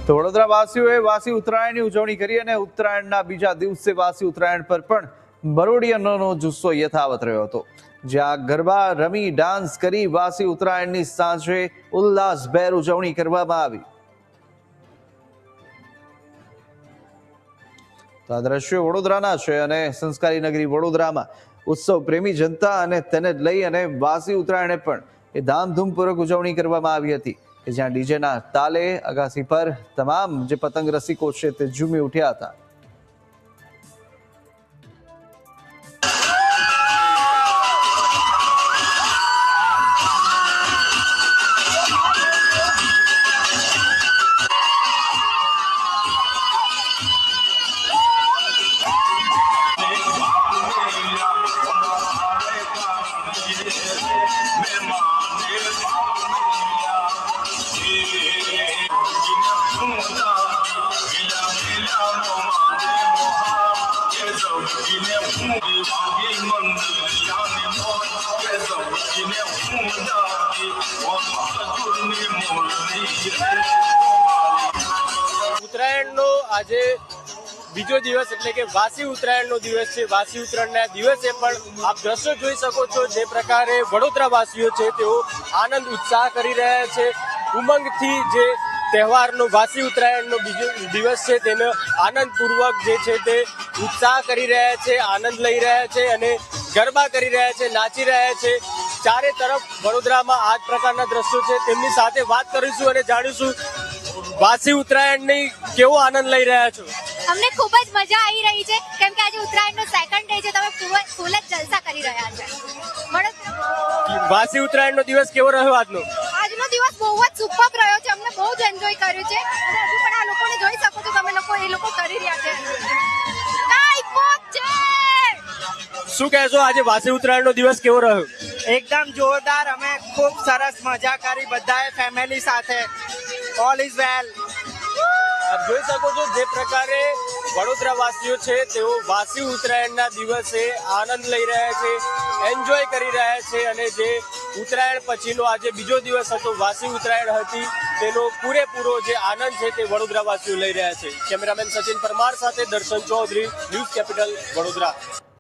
તો વડોદરાવાસીઓએ વાસી ઉત્તરાયણની ઉજવણી કરી અને ઉત્તરાયણના બીજા દિવસે વાસી ઉત્તરાયણ પર પણ બરોડિયાનો જુસ્સો યથાવત રહ્યો હતો, જ્યાં ગરબા રમી ડાન્સ કરી વાસી ઉત્તરાયણની સાંજે ઉલ્લાસભેર ઉજવણી કરવામાં આવી. તો આ દ્રશ્યો વડોદરાના છે અને સંસ્કારી નગરી વડોદરામાં ઉત્સવ પ્રેમી જનતા અને તેને લઈ અને વાસી ઉત્તરાયણે પણ એ ધામધૂમપૂર્વક ઉજવણી કરવામાં આવી હતી, કે જ્યાં ડીજેના તાલે અગાસી પર તમામ જે પતંગ રસિકો છે તે ઝૂમી ઉઠ્યા હતા. ઉત્તરાયણનો આજે બીજો દિવસ એટલે કે વાસી ઉત્તરાયણનો દિવસ છે. વાસી ઉત્તરાયણના દિવસે પણ આપ દ્રશ્યો જોઈ શકો છો જે પ્રકારે વડોદરાવાસીઓ છે તેઓ આનંદ ઉત્સાહ કરી રહ્યા છે. ઉમંગથી જે તહેવારનો વાસી ઉત્તરાયણનો બીજો દિવસ છે તેનો આનંદપૂર્વક જે છે તે ઉત્સાહ કરી રહ્યા છે, આનંદ લઈ રહ્યા છે અને ગરબા કરી રહ્યા છે, નાચી રહ્યા છે. ચારે તરફ વડોદરામાં આ જ પ્રકારના દ્રશ્યો છે. તેમની સાથે વાત કરીશું અને જાણીશું વાસી ઉત્તરાયણની કેવો આનંદ લઈ રહ્યા છો. અમને ખૂબ જ મજા આવી રહી છે કેમ કે આજે ઉત્તરાયણનો સેકન્ડ ડે છે, તમે ફૂલ જ જલસા કરી રહ્યા છે. વાસી ઉત્તરાયણનો દિવસ કેવો રહ્યો આજનો? આજનો દિવસ બહુ જ સુપર રહ્યો છે, અમને બહુ જ એન્જોય કર્યું છે અને હજુ પણ આ લોકોને જોઈ શકો છો તમે લોકો, એ લોકો કરી રહ્યા છે. શું કહેશો, આજે વાસી ઉત્તરાયણનો દિવસ કેવો રહ્યો? એકદમ જોરદાર, અમે ખૂબ સરસ મજા કરી બધાએ ફેમિલી સાથે. All is well. આપ જોઈ શકો છો જે પ્રકારે વડોદરાવાસીઓ છે તેઓ વાસી ઉત્તરાયણના દિવસે આનંદ લઈ રહ્યા છે, એન્જોય કરી રહ્યા છે અને જે ઉત્તરાયણ પછીનો આજે બીજો દિવસ હતો, વાસી ઉત્તરાયણ હતી, તેનો પૂરેપૂરો જે આનંદ છે તે વડોદરાવાસીઓ લઈ રહ્યા છે. કેમેરામેન સચિન પરમાર સાથે દર્શન ચૌધરી, ન્યૂઝ કેપિટલ વડોદરા.